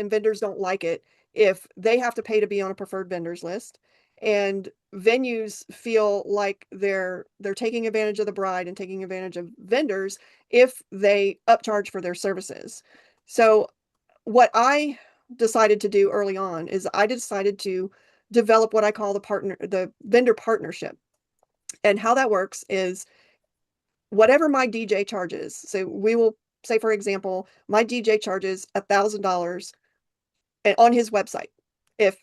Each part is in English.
and vendors don't like it if they have to pay to be on a preferred vendors list, and venues feel like they're taking advantage of the bride and taking advantage of vendors if they upcharge for their services. So what I decided to do early on is I decided to develop what I call the vendor partnership. And how that works is whatever my DJ charges. So we will say, for example, my DJ charges $1,000 on his website. If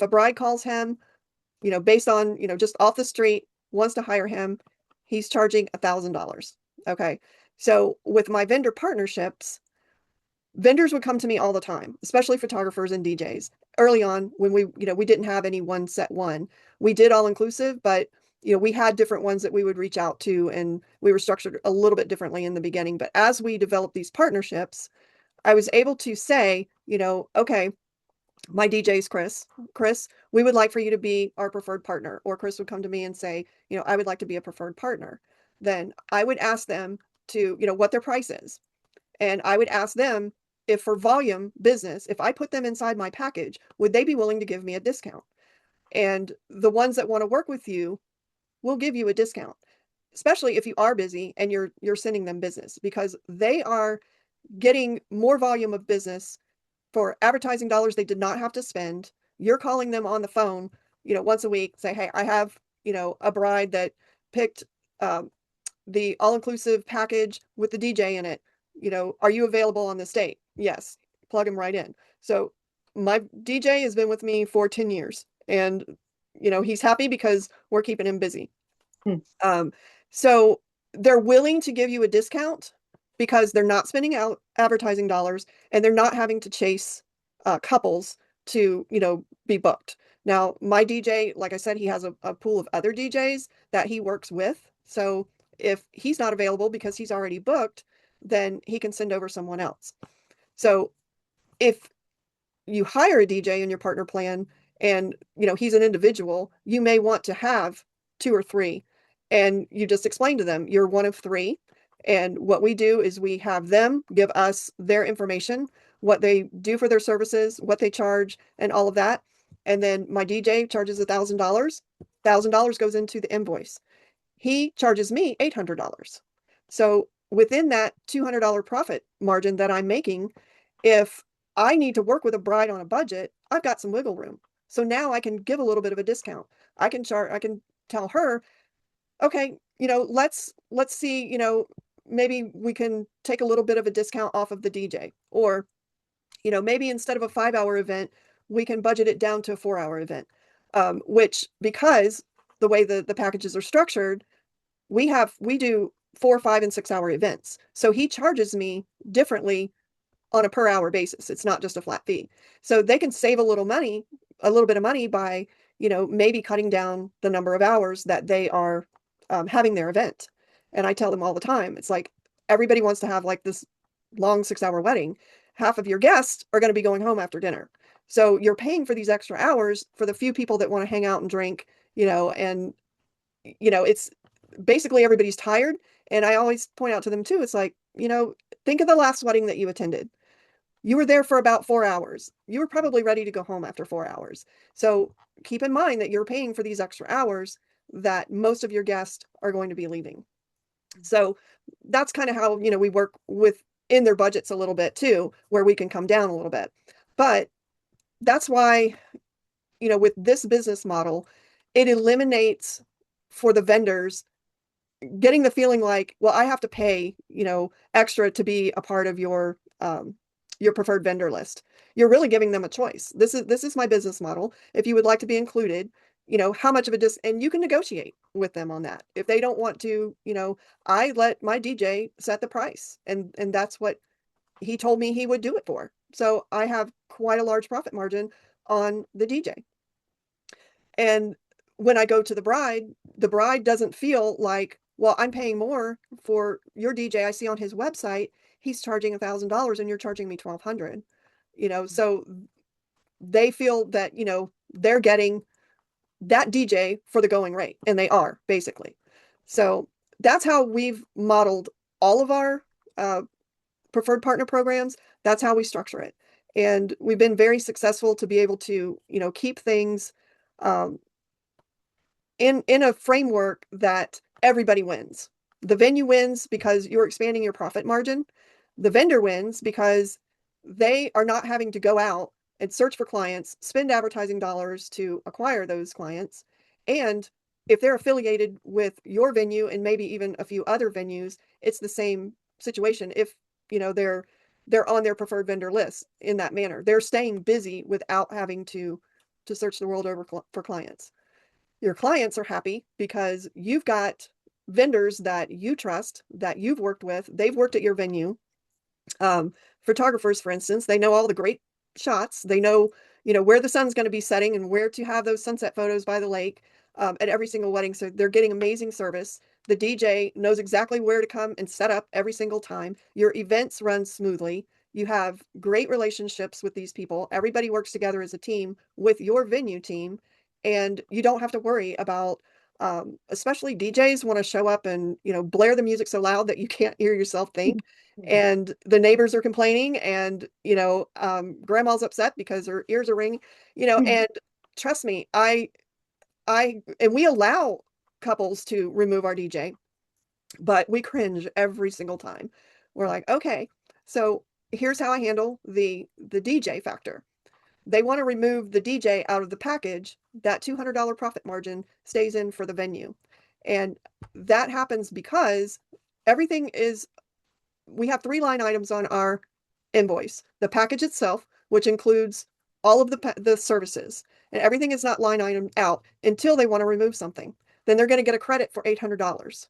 a bride calls him, based on, just off the street, wants to hire him, he's charging $1,000. Okay. So with my vendor partnerships, vendors would come to me all the time, especially photographers and DJs. Early on, when we didn't have any one set one. We did all inclusive, but we had different ones that we would reach out to, and we were structured a little bit differently in the beginning. But as we developed these partnerships, I was able to say, okay, my DJ is Chris. Chris, we would like for you to be our preferred partner. Or Chris would come to me and say, I would like to be a preferred partner. Then I would ask them to, what their price is. And I would ask them if for volume business, if I put them inside my package, would they be willing to give me a discount? And the ones that want to work with you will give you a discount, especially if you are busy and you're sending them business, because they are getting more volume of business for advertising dollars they did not have to spend. You're calling them on the phone, once a week, say, hey, I have, a bride that picked the all-inclusive package with the DJ in it. Are you available on this date? Yes. Plug him right in. So my DJ has been with me for 10 years, and, he's happy because we're keeping him busy. Hmm. So they're willing to give you a discount because they're not spending out advertising dollars, and they're not having to chase couples to, be booked. Now, my DJ, like I said, he has a pool of other DJs that he works with. So if he's not available because he's already booked, then he can send over someone else. So if you hire a DJ in your partner plan and, he's an individual, you may want to have two or three, and you just explain to them you're one of three. And what we do is we have them give us their information, what they do for their services, what they charge, and all of that. And then my DJ charges $1,000. $1,000 goes into the invoice. He charges me $800. So within that $200 profit margin that I'm making, if I need to work with a bride on a budget, I've got some wiggle room. So now I can give a little bit of a discount. I can tell her, okay, let's see, maybe we can take a little bit of a discount off of the DJ. Or, maybe instead of a 5-hour event, we can budget it down to a 4-hour event. Which, because the way the packages are structured, we do 4, 5, and 6-hour events. So he charges me differently on a per hour basis. It's not just a flat fee. So they can save a little bit of money by, maybe cutting down the number of hours that they are having their event. And I tell them all the time, it's like, everybody wants to have like this long 6-hour wedding. Half of your guests are going to be going home after dinner. So you're paying for these extra hours for the few people that want to hang out and drink, and, it's basically everybody's tired. And I always point out to them too, it's like, think of the last wedding that you attended. You were there for about 4 hours. You were probably ready to go home after 4 hours. So keep in mind that you're paying for these extra hours that most of your guests are going to be leaving. So that's kind of how, we work in their budgets a little bit too, where we can come down a little bit. But that's why, with this business model, it eliminates for the vendors getting the feeling like, well, I have to pay, extra to be a part of your preferred vendor list. You're really giving them a choice. This is my business model. If you would like to be included, how much of a and you can negotiate with them on that. If they don't want to, I let my DJ set the price, and that's what he told me he would do it for. So I have quite a large profit margin on the DJ. And when I go to the bride doesn't feel like, well, I'm paying more for your DJ. I see on his website, he's charging $1,000 and you're charging me 1,200. So they feel that, they're getting that DJ for the going rate, and they are basically. So that's how we've modeled all of our preferred partner programs. That's how we structure it. And we've been very successful to be able to, you know, keep things um, in a framework that everybody wins. The venue wins because you're expanding your profit margin. The vendor wins because they are not having to go out and search for clients, spend advertising dollars to acquire those clients. And if they're affiliated with your venue and maybe even a few other venues, it's the same situation. If, you know, they're on their preferred vendor list in that manner. They're staying busy without having to search the world over for clients. Your clients are happy because you've got vendors that you trust, that you've worked with, they've worked at your venue. Um, Photographers, for instance, they know all the great shots. They know, you know, where the sun's going to be setting and where to have those sunset photos by the lake at every single wedding. So they're getting amazing service. The DJ knows exactly where to come and set up every single time. Your events run smoothly. You have great relationships with these people. Everybody works together as a team with your venue team, and you don't have to worry about especially DJs want to show up and, you know, blare the music so loud that you can't hear yourself think, and the neighbors are complaining, and, you know, grandma's upset because her ears are ringing, you know. And trust me, and we allow couples to remove our DJ, but we cringe every single time. We're like, okay, so here's how I handle the DJ factor. They want to remove the DJ out of the package. That $200 profit margin stays in for the venue. And that happens because everything is, we have 3 line items on our invoice. The package itself, which includes all of the services, and everything is not line item out until they want to remove something. Then they're going to get a credit for $800.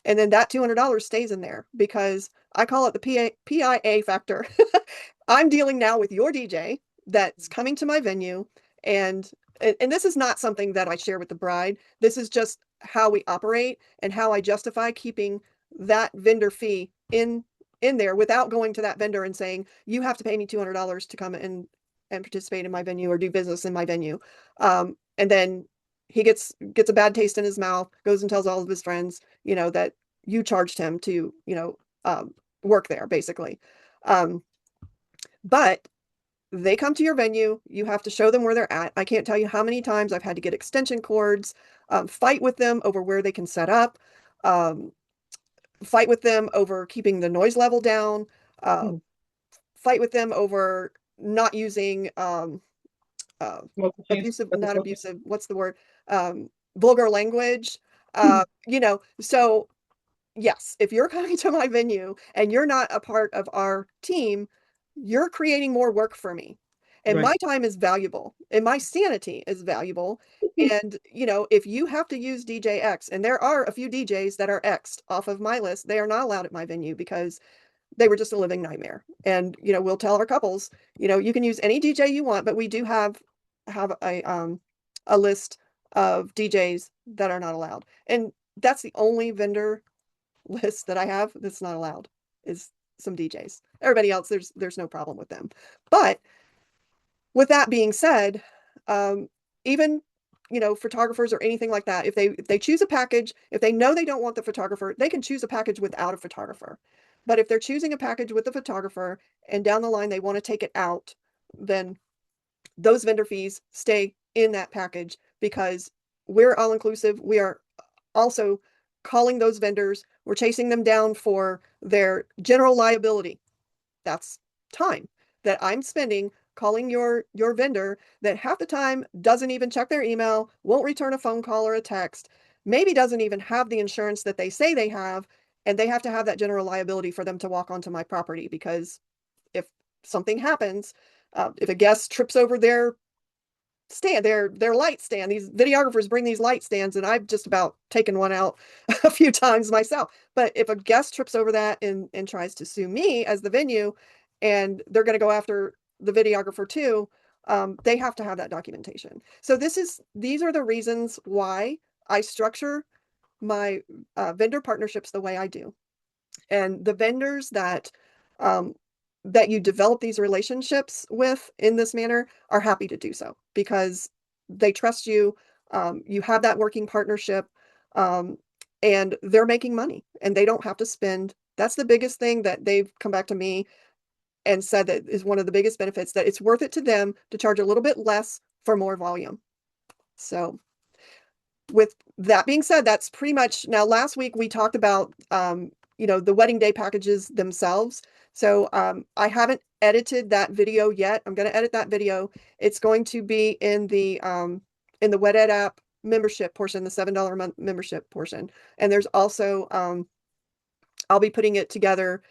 And then that $200 stays in there because I call it the PIA factor. I'm dealing now with your DJ that's coming to my venue, and and this is not something that I share with the bride. This is just how we operate and how I justify keeping that vendor fee in there without going to that vendor and saying, you have to pay me $200 to come and participate in my venue or do business in my venue. And then he gets a bad taste in his mouth, goes and tells all of his friends, you know, that you charged him to, you know, work there basically. Um, but they come to your venue, you have to show them where they're at. I can't tell you how many times I've had to get extension cords, fight with them over where they can set up, um, fight with them over keeping the noise level down, uh, fight with them over not using uh, abusive, not abusive, what's the word? Vulgar language. You know, so yes, if you're coming to my venue and you're not a part of our team, you're creating more work for me. And Right. my time is valuable and my sanity is valuable. And, you know, if you have to use DJ X, and there are a few DJs that are X'd off of my list, they are not allowed at my venue because they were just a living nightmare. And, you know, we'll tell our couples, you know, you can use any DJ you want, but we do have a list of DJs that are not allowed. And that's the only vendor list that I have that's not allowed is some DJs. Everybody else, there's no problem with them. But with that being said, um, even, you know, photographers or anything like that, if they choose a package, if they know they don't want the photographer, they can choose a package without a photographer. But if they're choosing a package with a photographer and down the line they want to take it out, then those vendor fees stay in that package because we're all inclusive. We are also calling those vendors, we're chasing them down for their general liability. That's time that I'm spending calling your vendor that half the time doesn't even check their email, won't return a phone call or a text, maybe doesn't even have the insurance that they say they have, and they have to have that general liability for them to walk onto my property because if something happens, if a guest trips over their light stand, these videographers bring these light stands, and I've just about taken one out a few times myself. But if a guest trips over that and tries to sue me as the venue, and they're going to go after the videographer too, they have to have that documentation. So these are the reasons why I structure my vendor partnerships the way I do. And the vendors um, that you develop these relationships with in this manner are happy to do so because they trust you. You have that working partnership, um, and they're making money and they don't have to spend. That's the biggest thing that they've come back to me. and said that is one of the biggest benefits, that it's worth it to them to charge a little bit less for more volume. So with that being said, that's pretty much, now last week we talked about, the wedding day packages themselves. So I haven't edited that video yet. I'm going to edit that video. It's going to be in the WedEd app membership portion, the $7 a month membership portion. And there's also, I'll be putting it together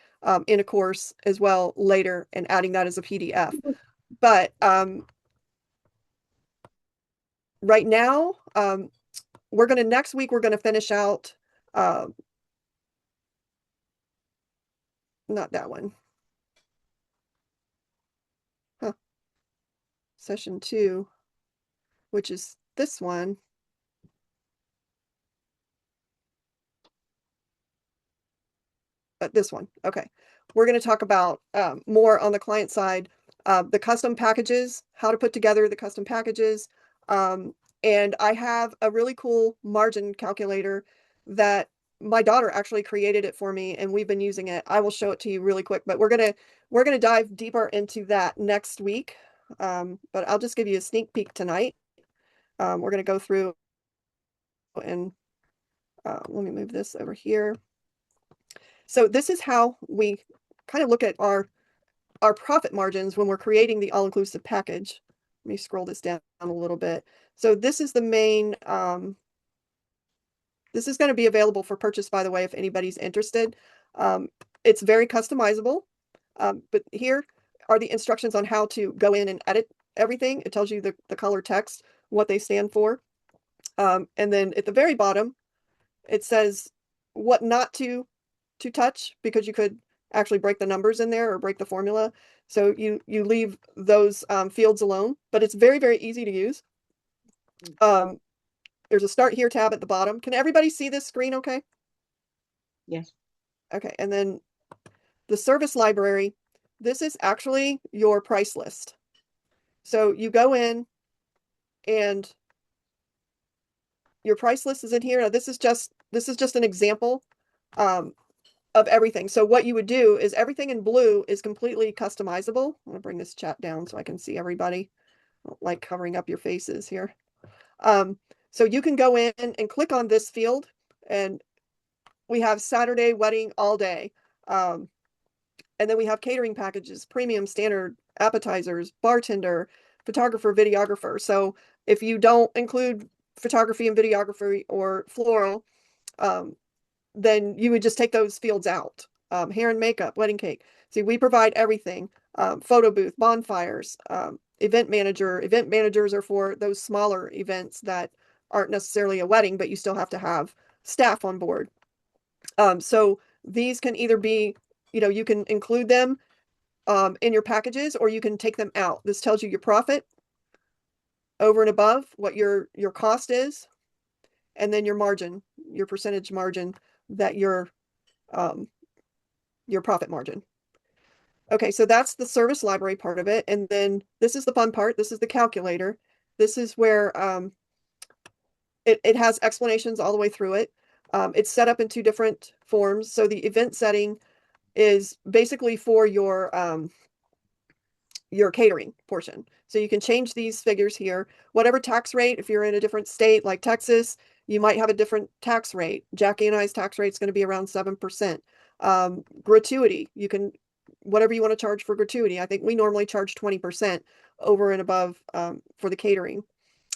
in a course as well later and adding that as a PDF. But right now, next week, we're going to finish out, not that one. Huh. Session 2, which is this one. This one. Okay. We're going to talk about more on the client side, the custom packages, how to put together the custom packages. And I have a really cool margin calculator that my daughter actually created it for me, and we've been using it. I will show it to you really quick, but we're gonna dive deeper into that next week. But I'll just give you a sneak peek tonight. We're gonna go through and let me move this over here. So this is how we kind of look at our profit margins when we're creating the all-inclusive package. Let me scroll this down a little bit. So this is the main, this is going to be available for purchase, by the way, if anybody's interested. It's very customizable, but here are the instructions on how to go in and edit everything. It tells you the color text, what they stand for. And then at the very bottom, it says what not to touch, because you could actually break the numbers in there or break the formula. So you leave those fields alone, but it's very, very easy to use. There's a Start Here tab at the bottom. Can everybody see this screen okay? Yes. Okay, and then the service library, this is actually your price list. So you go in and your price list is in here. Now this is just an example of everything. So what you would do is everything in blue is completely customizable. I'm gonna bring this chat down so I can see everybody. I don't like covering up your faces here. So you can go in and click on this field, and we have Saturday wedding all day. And then we have catering packages, premium, standard, appetizers, bartender, photographer, videographer. So if you don't include photography and videography or floral, then you would just take those fields out. Hair and makeup, wedding cake. See, we provide everything. Photo booth, bonfires, event manager. Event managers are for those smaller events that aren't necessarily a wedding, but you still have to have staff on board. So these can either be, you can include them in your packages, or you can take them out. This tells you your profit over and above what your cost is, and then your margin, your percentage margin that your profit margin. Okay, so that's the service library part of it. And then this is the fun part. This is the calculator. This is where it has explanations all the way through it. It's set up in 2 different forms. So the event setting is basically for your catering portion. So you can change these figures here. Whatever tax rate, if you're in a different state like Texas, you might have a different tax rate. Jackie and I's tax rate is going to be around 7%. Gratuity, you can, whatever you want to charge for gratuity. I think we normally charge 20% over and above for the catering.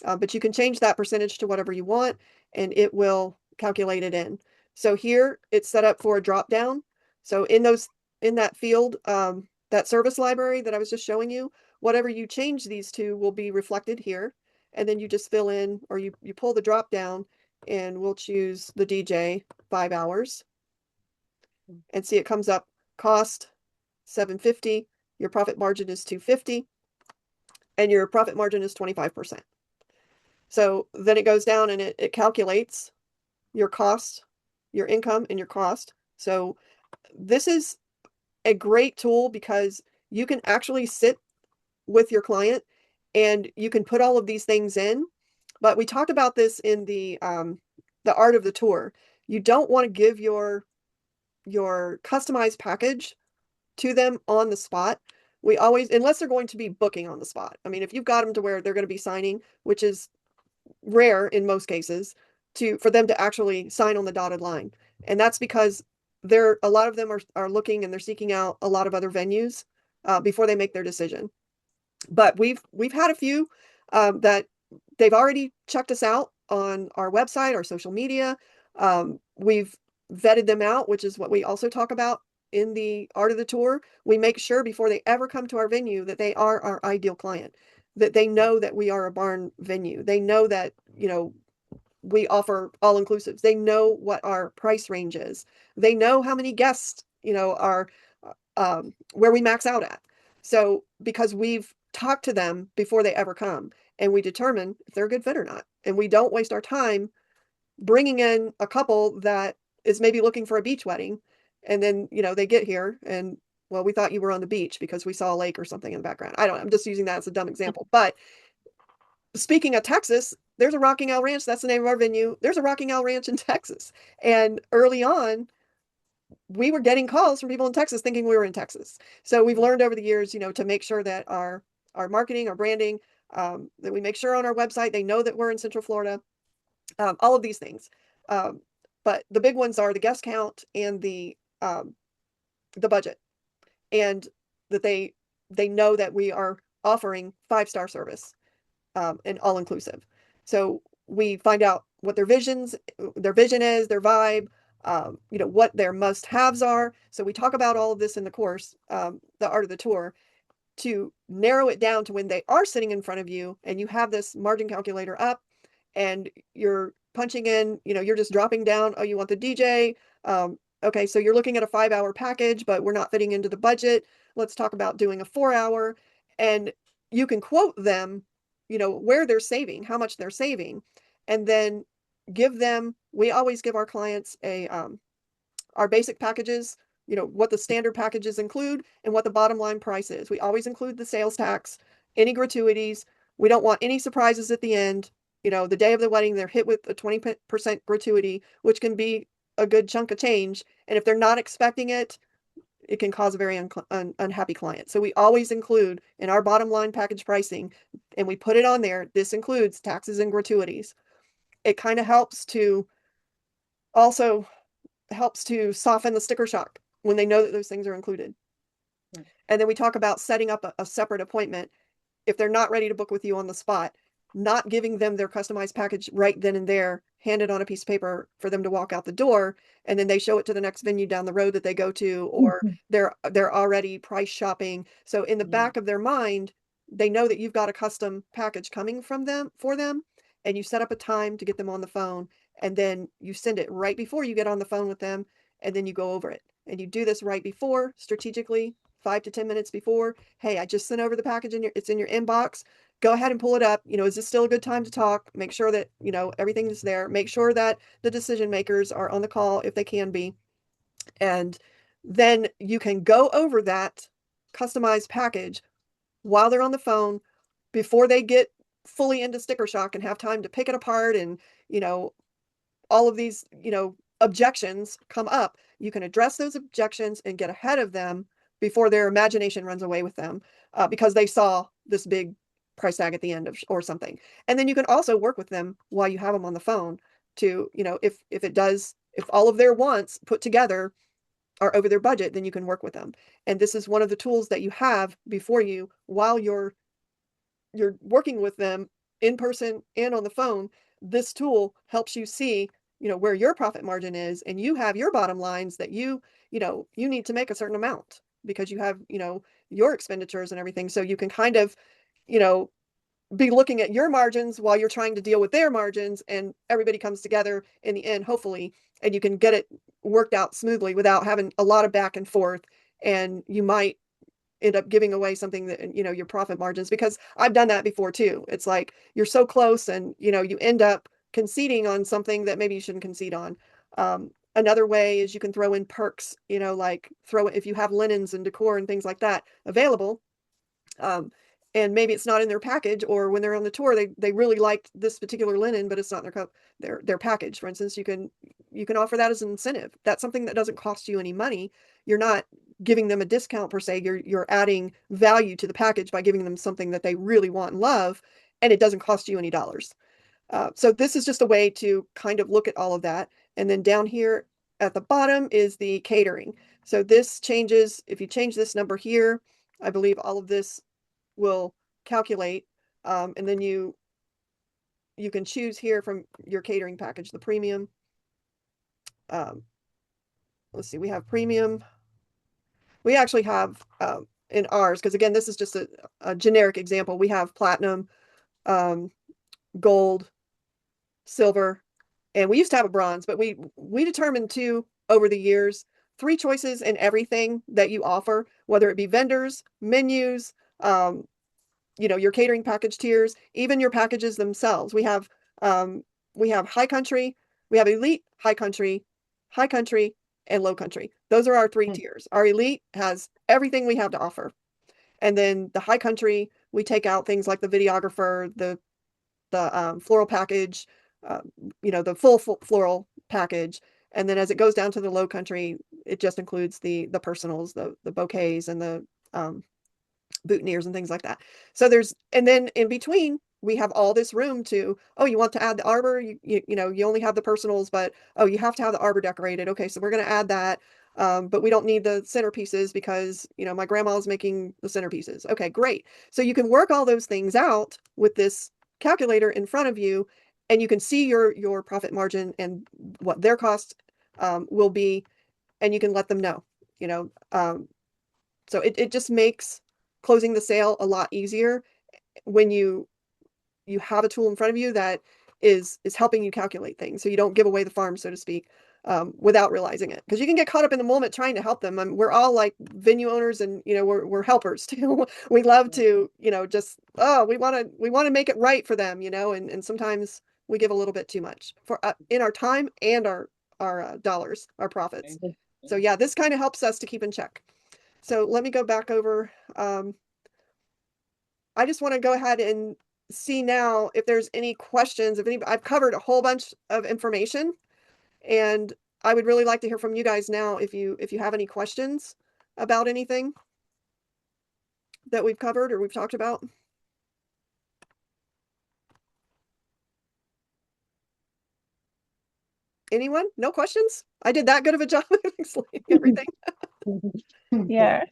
But you can change that percentage to whatever you want, and it will calculate it in. So here it's set up for a drop down. So in that field, that service library that I was just showing you, whatever you change these to will be reflected here. And then you just fill in, or you pull the drop down, and we'll choose the DJ 5 hours. And see, it comes up cost $750, your profit margin is $250, and your profit margin is 25%. So then it goes down and it calculates your cost, your income, and your cost. So this is a great tool because you can actually sit with your client and you can put all of these things in. But we talked about this in the art of the tour. You don't want to give your customized package to them on the spot. We always, unless they're going to be booking on the spot. I mean, if you've got them to where they're going to be signing, which is rare in most cases, for them to actually sign on the dotted line. And that's because a lot of them are looking and they're seeking out a lot of other venues before they make their decision. But we've had a few that they've already checked us out on our website, our social media. We've vetted them out, which is what we also talk about in the art of the tour. We make sure before they ever come to our venue that they are our ideal client, that they know that we are a barn venue. They know that, we offer all inclusives. They know what our price range is. They know how many guests, are where we max out at. So because we've talked to them before they ever come and we determine if they're a good fit or not. And we don't waste our time bringing in a couple that is maybe looking for a beach wedding. And then, they get here and, well, we thought you were on the beach because we saw a lake or something in the background. I'm just using that as a dumb example. But speaking of Texas, there's a Rocking Owl Ranch. That's the name of our venue. There's a Rocking Owl Ranch in Texas. And early on, we were getting calls from people in Texas thinking we were in Texas. So we've learned over the years, to make sure that our marketing, our branding, that we make sure on our website they know that we're in Central Florida. All of these things. But the big ones are the guest count and the budget, and that they know that we are offering 5-star service and all inclusive. So we find out what their vision is, their vibe, what their must haves are. So we talk about all of this in the course, the art of the tour, to narrow it down to when they are sitting in front of you and you have this margin calculator up and you're punching in, you're just dropping down, oh, you want the DJ. Okay, so you're looking at a 5-hour package, but we're not fitting into the budget. Let's talk about doing a 4-hour. And you can quote them, where they're saving, how much they're saving, and then we always give our clients our basic packages, what the standard packages include and what the bottom line price is. We always include the sales tax, any gratuities. We don't want any surprises at the end. The day of the wedding, they're hit with a 20% gratuity, which can be a good chunk of change. And if they're not expecting it, it can cause a very unhappy client. So we always include in our bottom line package pricing, and we put it on there. This includes taxes and gratuities. It kind of also helps to soften the sticker shock when they know that those things are included. Right. And then we talk about setting up a separate appointment if they're not ready to book with you on the spot, not giving them their customized package right then and there, handed on a piece of paper for them to walk out the door, and then they show it to the next venue down the road that they go to, or they're already price shopping. So in the back of their mind, they know that you've got a custom package coming from them for them, and you set up a time to get them on the phone, and then you send it right before you get on the phone with them, and then you go over it. And you do this right before, strategically, 5 to 10 minutes before. Hey, I just sent over the package it's in your inbox. Go ahead and pull it up. Is this still a good time to talk? Make sure that, everything is there. Make sure that the decision makers are on the call if they can be. And then you can go over that customized package while they're on the phone before they get fully into sticker shock and have time to pick it apart and, all of these, objections come up. You can address those objections and get ahead of them before their imagination runs away with them because they saw this big price tag at the end or something. And then you can also work with them while you have them on the phone to, if all of their wants put together are over their budget, then you can work with them. And this is one of the tools that you have before you while you're working with them in person and on the phone. This tool helps you see, where your profit margin is, and you have your bottom lines that you need to make a certain amount because you have, your expenditures and everything. So you can kind of, be looking at your margins while you're trying to deal with their margins, and everybody comes together in the end, hopefully, and you can get it worked out smoothly without having a lot of back and forth. And you might end up giving away something that, your profit margins, because I've done that before too. It's like you're so close and, you end up conceding on something that maybe you shouldn't concede on. Another way is you can throw in perks, like if you have linens and decor and things like that available. And maybe it's not in their package, or when they're on the tour, they really liked this particular linen, but it's not in their package. For instance, you can offer that as an incentive. That's something that doesn't cost you any money. You're not giving them a discount per se. You're adding value to the package by giving them something that they really want and love, and it doesn't cost you any dollars. So this is just a way to kind of look at all of that. And then down here at the bottom is the catering. So this changes, if you change this number here, I believe all of this will calculate. And then you can choose here from your catering package, the premium. Let's see, we have premium. We actually have in ours, because again, this is just a generic example. We have platinum, gold, silver, and we used to have a bronze, but we determined too over the years, 3 choices in everything that you offer, whether it be vendors, menus, your catering package tiers, even your packages themselves. We have high country, we have elite, high country, and low country. Those are our 3 tiers. Our elite has everything we have to offer. And then the high country, we take out things like the videographer, the floral package, the full floral package. And then as it goes down to the low country, it just includes the personals, the bouquets and the boutonnieres and things like that. So and then in between, we have all this room to, oh, you want to add the arbor, you only have the personals, but oh, you have to have the arbor decorated. Okay, so we're going to add that. But we don't need the centerpieces because, my grandma's making the centerpieces. Okay, great. So you can work all those things out with this calculator in front of you, and you can see your profit margin and what their cost will be, and you can let them know, so it just makes closing the sale a lot easier when you have a tool in front of you that is helping you calculate things, so you don't give away the farm, so to speak, without realizing it. Because you can get caught up in the moment trying to help them. We're all like venue owners, and we're helpers too. We love to just we want to make it right for them, and sometimes we give a little bit too much for in our time and our dollars, our profits. So yeah, this kind of helps us to keep in check. So let me go back over. I just want to go ahead and see now if there's any questions. I've covered a whole bunch of information, and I would really like to hear from you guys now if you have any questions about anything that we've covered or we've talked about. Anyone? No questions? I did that good of a job of explaining everything. Yeah.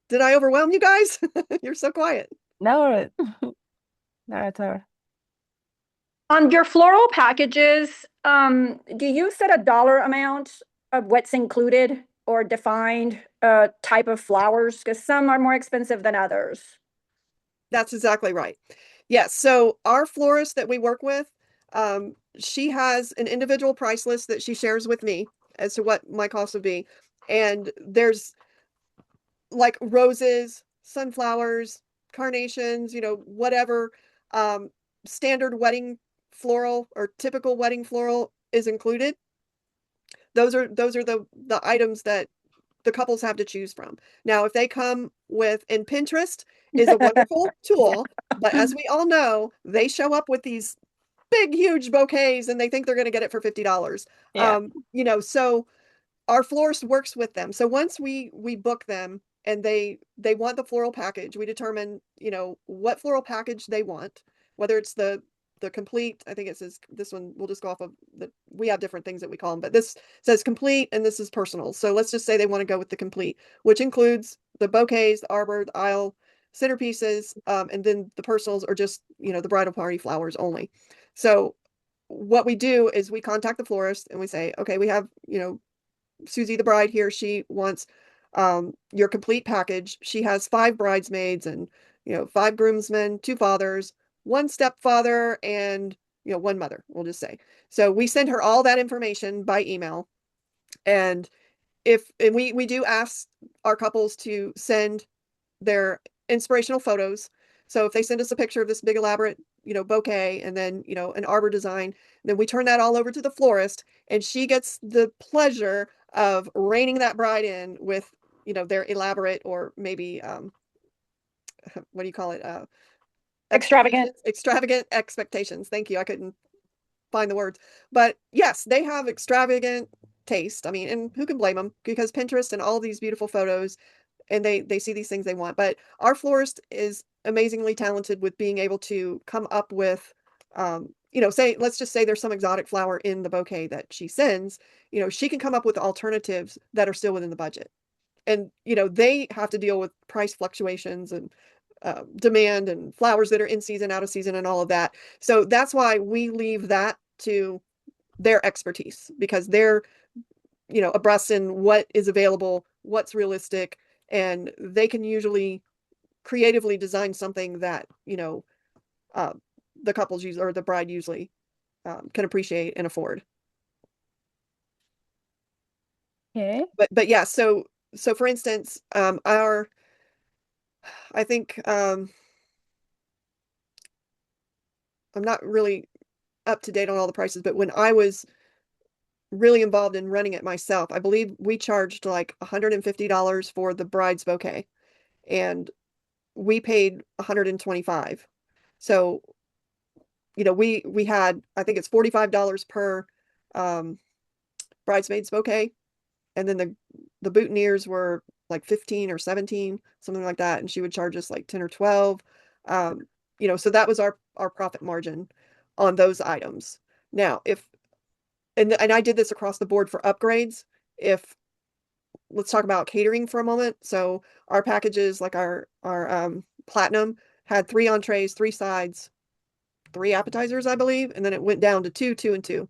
Did I overwhelm you guys? You're so quiet. No, not at all. On your floral packages, do you set a dollar amount of what's included or defined type of flowers? Because some are more expensive than others. That's exactly right. Yes. So our florist that we work with, she has an individual price list that she shares with me as to what my cost would be. And there's like roses, sunflowers, carnations, whatever standard wedding floral or typical wedding floral is included. Those are the items that the couples have to choose from. Now, if they come with, and Pinterest is a wonderful tool, but as we all know, they show up with these big, huge bouquets and they think they're going to get it for $50. Yeah. So our florist works with them. So once we book them and they want the floral package, we determine, what floral package they want, whether it's the complete, I think it says this one, we'll just go off of we have different things that we call them, but this says complete and this is personal. So let's just say they want to go with the complete, which includes the bouquets, the arbor, the aisle, centerpieces, and then the personals are just, the bridal party flowers only. So what we do is we contact the florist and we say, okay, we have, Susie the bride here, she wants your complete package. She has 5 bridesmaids and 5 groomsmen, 2 fathers, 1 stepfather, and 1 mother, we'll just say. So we send her all that information by email. And we do ask our couples to send their inspirational photos. So if they send us a picture of this big elaborate, bouquet and then, an arbor design, then we turn that all over to the florist, and she gets the pleasure of reining that bride in with, their elaborate, or maybe, what do you call it? Extravagant. Extravagant expectations. Thank you. I couldn't find the words, but yes, they have extravagant taste. I mean, and who can blame them? Because Pinterest and all these beautiful photos, and they see these things they want. But our florist is amazingly talented with being able to come up with, say, let's just say there's some exotic flower in the bouquet that she sends. She can come up with alternatives that are still within the budget. And they have to deal with price fluctuations and demand and flowers that are in season, out of season, and all of that. So that's why we leave that to their expertise, because they're abreast in what is available, what's realistic, and they can usually creatively design something that the couples use, or the bride usually can appreciate and afford. Okay. But yeah, so for instance, I think I'm not really up to date on all the prices, but when I was really involved in running it myself, I believe we charged like $150 for the bride's bouquet, and we paid $125. So, we had, I think it's $45 per bridesmaid's bouquet, and then the boutonnieres were like 15 or 17, something like that, and she would charge us like 10 or 12. So that was our profit margin on those items. Now, and I did this across the board for upgrades. Let's talk about catering for a moment. So our packages, like our platinum, had 3 entrees, 3 sides, 3 appetizers, I believe, and then it went down to 2, 2, and 2.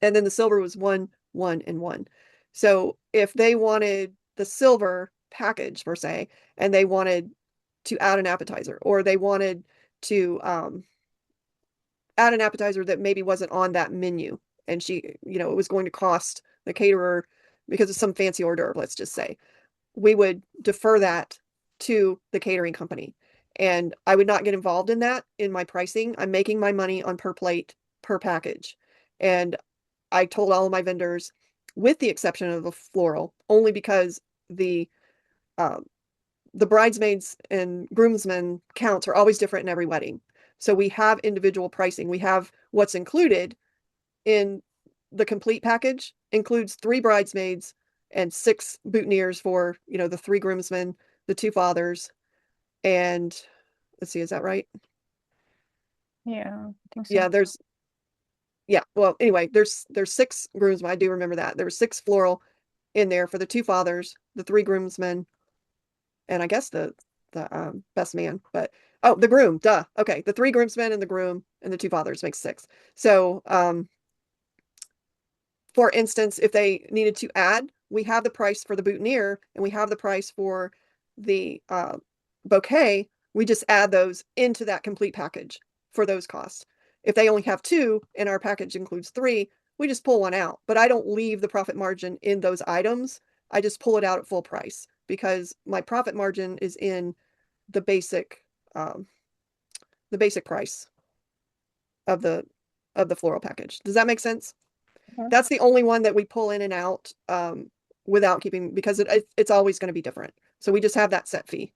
And then the silver was 1, 1, and 1. So if they wanted the silver package per se, and they wanted to add an appetizer, or they wanted to add an appetizer that maybe wasn't on that menu, and it was going to cost the caterer because of some fancy hors d'oeuvre, let's just say, we would defer that to the catering company. And I would not get involved in that in my pricing. I'm making my money on per plate, per package. And I told all of my vendors, with the exception of the floral, only because the bridesmaids and groomsmen counts are always different in every wedding. So we have individual pricing. We have what's included in the complete package includes 3 bridesmaids and 6 boutonnieres for, the 3 groomsmen, the 2 fathers, and let's see, is that right? Yeah, I think so. Yeah, well, anyway, there's 6 groomsmen. I do remember that. There was 6 floral in there for the 2 fathers, the 3 groomsmen, and I guess the best man, but the groom, duh. Okay, the 3 groomsmen and the groom and the 2 fathers makes 6. So, for instance, if they needed to add, we have the price for the boutonniere and we have the price for the bouquet. We just add those into that complete package for those costs. If they only have 2 and our package includes 3, we just pull one out. But I don't leave the profit margin in those items. I just pull it out at full price, because my profit margin is in the basic price of the floral package. Does that make sense? Mhm. That's the only one that we pull in and out without keeping, because it's always going to be different. So we just have that set fee.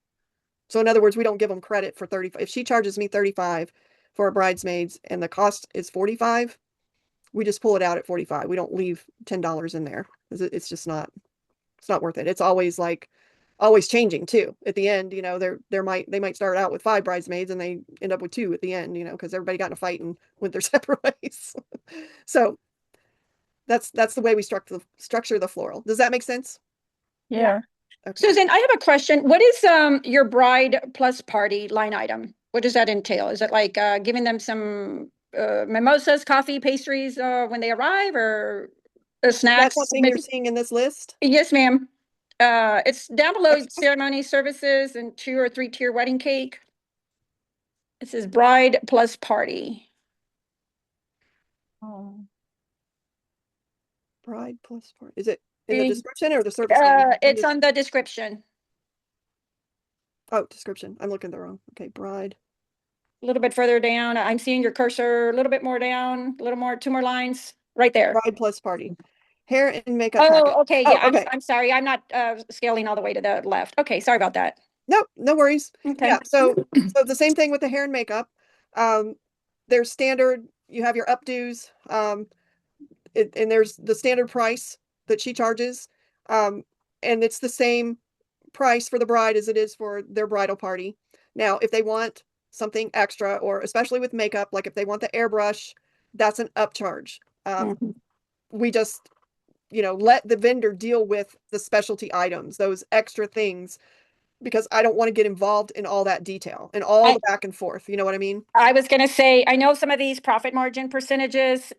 So in other words, we don't give them credit for 35. If she charges me 35 for a bridesmaids and the cost is 45, we just pull it out at 45. We don't leave $10 in there. It's just not, it's not worth it. It's always changing too. At the end, they might start out with 5 bridesmaids and they end up with 2 at the end, because everybody got in a fight and went their separate ways. So that's the way we structure the floral. Does that make sense? Yeah. Okay. Susan, I have a question. What is your bride plus party line item? What does that entail? Is it like giving them some mimosas, coffee, pastries when they arrive, or Is that snacks? something you're seeing in this list? Yes, ma'am. It's down below ceremony services and 2 or 3 tier wedding cake. It says bride plus party. Oh. Bride plus party. Is it in the Mm, description or the service name? It's on the description. Oh, description. I'm looking at the wrong. Okay, bride. A little bit further down. I'm seeing your cursor a little bit more down, a little more, 2 more lines, right there. Bride plus party. Hair and makeup package. Oh, okay, Oh, yeah, okay. I'm sorry, I'm not scaling all the way to the left. Okay, sorry about that. No worries. Okay. Yeah, so the same thing with the hair and makeup. There's standard, you have your updos, and there's the standard price that she charges. And it's the same price for the bride as it is for their bridal party. Now, if they want something extra, or especially with makeup, like if they want the airbrush, that's an upcharge. Mhm. We just, let the vendor deal with the specialty items, those extra things, because I don't want to get involved in all that detail and all the back and forth. You know what I mean? I was going to say, I know some of these profit margin percentages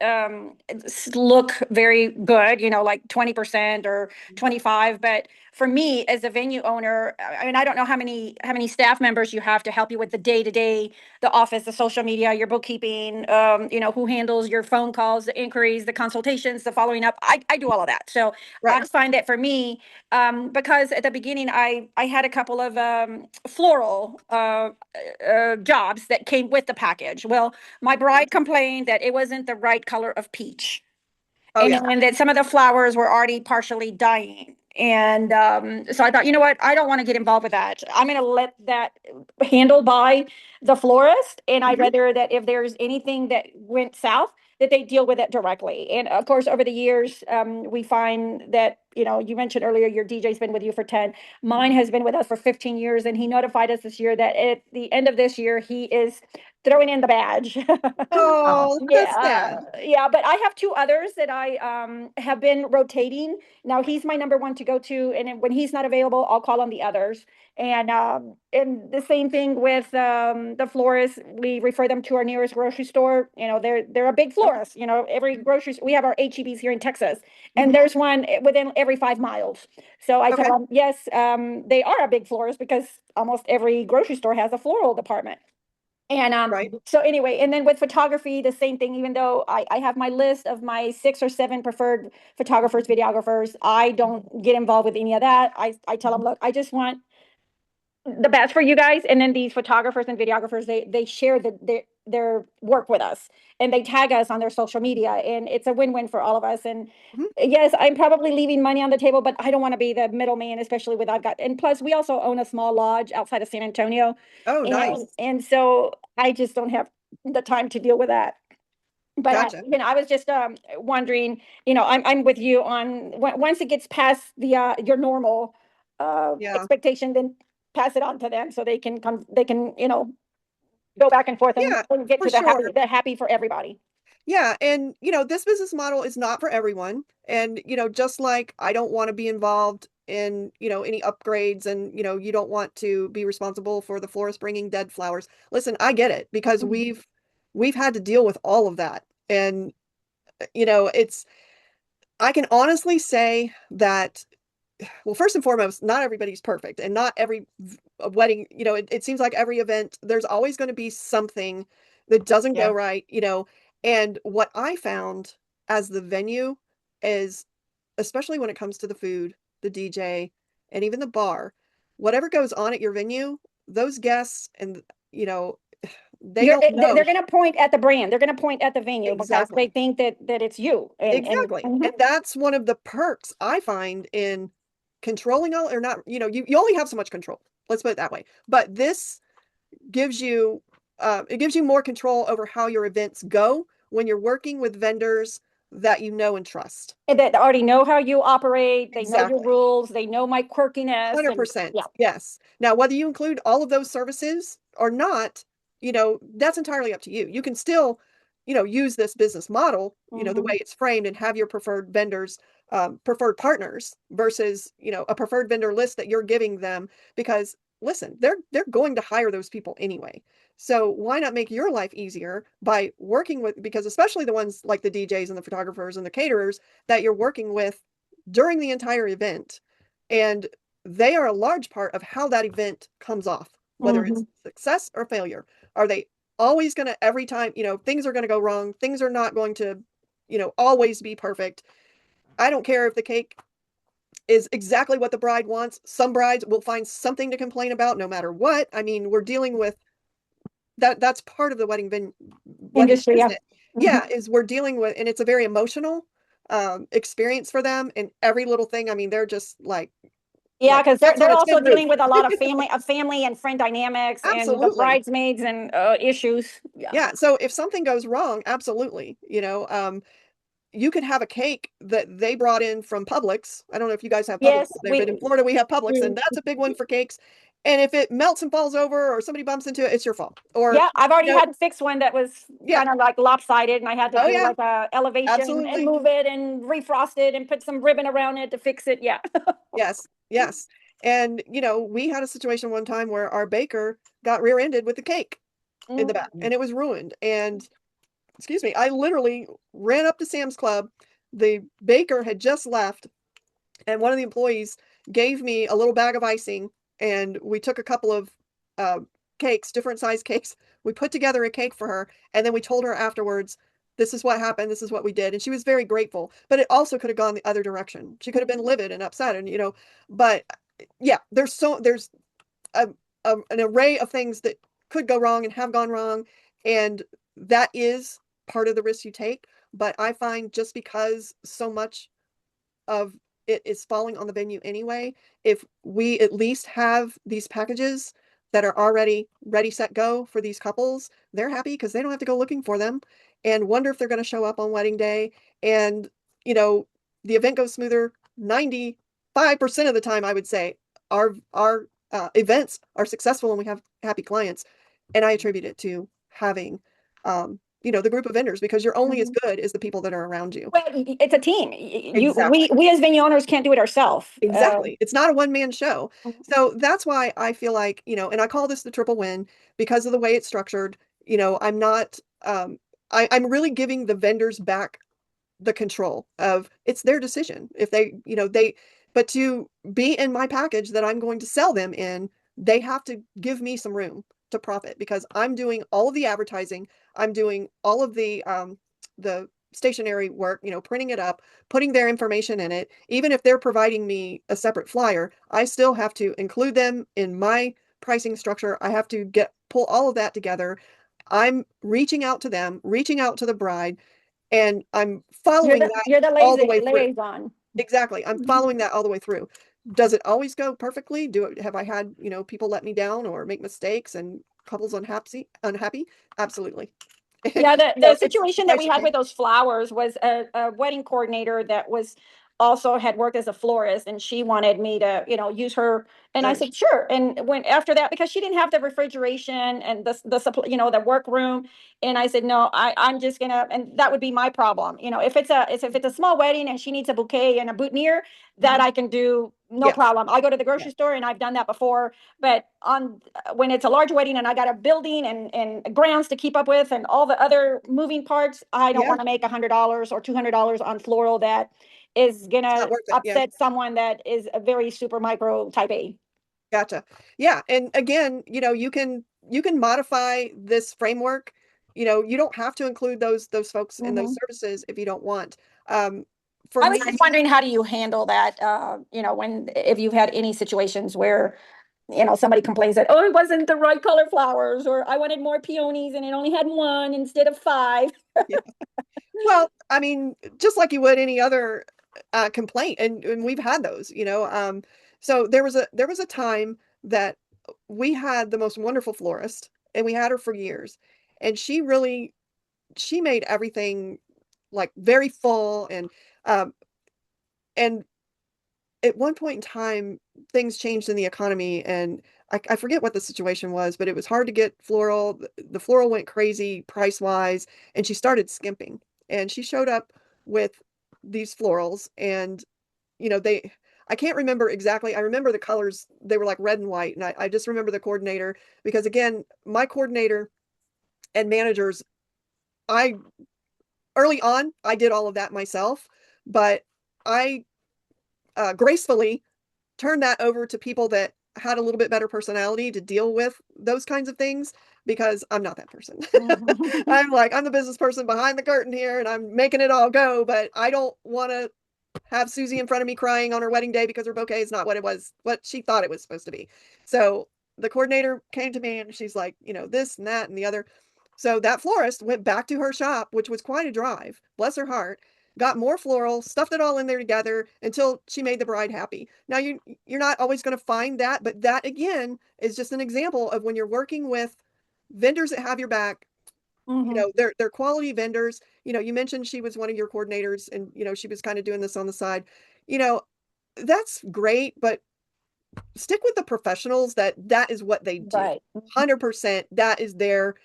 look very good, like 20% or 25. But for me, as a venue owner, I mean, I don't know how many staff members you have to help you with the day-to-day, the office, the social media, your bookkeeping, who handles your phone calls, the inquiries, the consultations, the following up. I do all of that. So I Right. find that for me, because at the beginning, I had a couple of floral jobs that came with the package. Well, my bride complained that it wasn't the right color of peach, Oh yeah. and that some of the flowers were already partially dying. And so I thought, you know what? I don't want to get involved with that. I'm going to let that handled by the florist. And I'd Mhm. rather that if there's anything that went south, that they deal with it directly. And of course, over the years, we find that, you mentioned earlier your DJ's been with you for 10. Mine has been with us for 15 years. And he notified us this year that at the end of this year, he is throwing in the badge. Oh, that's sad. Yeah, but I have two others that I have been rotating. Now he's my number one to go to, and then when he's not available, I'll call on the others. And the same thing with the florists. We refer them to our nearest grocery store. They're a big florist. Every grocery we have our HEBs here in Texas, and there's one within every 5 miles. So I Okay. tell them, yes, they are a big florist because almost every grocery store has a floral department. And Right. so anyway, and then with photography, the same thing, even though I have my list of my 6 or 7 preferred photographers, videographers, I don't get involved with any of that. I tell them, look, I just want the best for you guys. And then these photographers and videographers, they share their work with us, and they tag us on their social media, and it's a win-win for all of us. And Mhm. yes, I'm probably leaving money on the table, but I don't want to be the middleman, especially with and plus we also own a small lodge outside of San Antonio. Oh, nice. And so I just don't have the time to deal with that. But Gotcha. I was just wondering, I'm with you on once it gets past the your normal Yeah. expectation, then pass it on to them so they can go back and forth Yeah, and get for to sure. the happy for everybody. Yeah, and this business model is not for everyone. And just like I don't want to be involved in, any upgrades, and you don't want to be responsible for the florist bringing dead flowers. Listen, I get it, because Mhm. we've had to deal with all of that. And it's I can honestly say that, well, first and foremost, not everybody's perfect, and not every wedding, it seems like every event, there's always going to be something that doesn't Yeah. go right, and what I found as the venue is, especially when it comes to the food, the DJ, and even the bar, whatever goes on at your venue, those guests, and, you know, they don't know. They're going to point at the brand. They're going to point at the venue because Exactly. they think that it's you. Exactly. Mhm. And that's one of the perks I find in controlling all, or not, you only have so much control. Let's put it that way. But this gives you it gives you more control over how your events go when you're working with vendors that you know and trust. And that already know how you operate. They know your Exactly. rules. They know my quirkiness. And 100%. yeah. Yes. Now, whether you include all of those services or not, that's entirely up to you. You can still, use this business model, the Mhm. way it's framed, and have your preferred vendors, preferred partners versus, a preferred vendor list that you're giving them, because listen, they're going to hire those people anyway. So why not make your life easier by working with, because especially the ones like the DJs and the photographers and the caterers that you're working with during the entire event. And they are a large part of how that event comes off, whether it's Mhm. success or failure. Are they always going to, every time, things are going to go wrong, things are not going to, always be perfect. I don't care if the cake is exactly what the bride wants. Some brides will find something to complain about no matter what. I mean, we're dealing with that's part of the wedding Industry. Yeah. business. Mhm. Yeah, is we're dealing with, and it's a very emotional experience for them, and every little thing, I mean, they're just Yeah, like because cats on they're a also tin roof. dealing with a lot of family and friend dynamics and the Absolutely. bridesmaids and issues. Yeah. Yeah, so if something goes wrong, absolutely, you could have a cake that they brought in from Publix. I don't know if you guys have Publix Yes, up there, but in Florida we have Publix, and that's a big one for cakes. And if it melts and falls over or somebody bumps into it, it's your fault. Or, yeah, I've already you know, had to fix one that was Yeah. kind of like lopsided, and I had to Oh, do yeah. like a elevation Absolutely. and move it and refrost it and put some ribbon around it to fix it. Yeah. Yes, yes. And, we had a situation one time where our baker got rear-ended with the cake in the back, and it was ruined. And, excuse me, I literally ran up to Sam's Club. The baker had just left, and one of the employees gave me a little bag of icing, and we took a couple of cakes, different size cakes. We put together a cake for her, and then we told her afterwards, this is what happened, this is what we did. And she was very grateful, but it also could have gone the other direction. She could have been livid and upset, and but yeah, there's a, an array of things that could go wrong and have gone wrong, and that is part of the risk you take. But I find just because so much of it is falling on the venue anyway, if we at least have these packages that are already ready, set, go for these couples, they're happy because they don't have to go looking for them and wonder if they're going to show up on wedding day. And, the event goes smoother 95% of the time. I would say our events are successful when we have happy clients. And I attribute it to having, the group of vendors, because you're only as good as the people that are around you. Well, it's a team. Exactly. We as venue owners can't do it ourselves. Exactly. It's not a one-man show. So that's why I feel like, and I call this the triple win because of the way it's structured. I'm not, I'm really giving the vendors back the control of, it's their decision. If but to be in my package that I'm going to sell them in, they have to give me some room to profit, because I'm doing all of the advertising. I'm doing all of the stationery work, printing it up, putting their information in it. Even if they're providing me a separate flyer, I still have to include them in my pricing structure. I have to pull all of that together. I'm reaching out to them, reaching out to the bride, and I'm following You're the that all the way through. liaison. Exactly. I'm following that all the way through. Does it always go perfectly? Have I had, people let me down or make mistakes and couples unhappy? Absolutely. Yeah, So the it's situation that we had nice. with those flowers was a wedding coordinator that was also had worked as a florist, and she wanted me to, use her. And I Nice. said, sure. And when after that, because she didn't have the refrigeration and the supply, the workroom. And I said, no, I'm just gonna, and that would be my problem. If it's a small wedding and she needs a bouquet and a boutonniere, that I can do, no Yeah. problem. I go to the grocery store, and I've done that before. But when it's a large wedding and I got a building and grounds to keep up with and all the other moving parts, I don't Yeah. want to make $100 or $200 on floral that is gonna not worth it. Yeah. upset someone that is a very super micro type A. Gotcha. Yeah. And again, you can modify this framework. You don't have to include those folks in those services if you don't want. For I was me, just wondering, how do you handle that? If you've had any situations where, somebody complains that, oh, it wasn't the right color flowers, or I wanted more peonies and it only had one instead of 5. well, I mean, just like you would any other complaint, and we've had those, so there was a time that we had the most wonderful florist, and we had her for years, and she made everything like very full, and at one point in time things changed in the economy, and I forget what the situation was, but it was hard to get floral. The floral went crazy price wise, and she started skimping, and she showed up with these florals, and I can't remember exactly. I remember the colors, they were like red and white, and I just remember the coordinator, because again, my coordinator and managers, early on I did all of that myself, but I gracefully turned that over to people that had a little bit better personality to deal with those kinds of things, because I'm not that person. I'm the business person behind the curtain here, and I'm making it all go, but I don't want to have Susie in front of me crying on her wedding day because her bouquet is not what she thought it was supposed to be. So the coordinator came to me, and she's like, this and that and the other. So that florist went back to her shop, which was quite a drive, bless her heart, got more floral, stuffed it all in there together until she made the bride happy. Now you're not always going to find that, but that again is just an example of when you're working with vendors that have your back. You know, they're quality vendors. You know, you mentioned she was one of your coordinators and, you know, she was kind of doing this on the side. You know, that's great, but stick with the professionals that is what they do. Right. 100%. That is their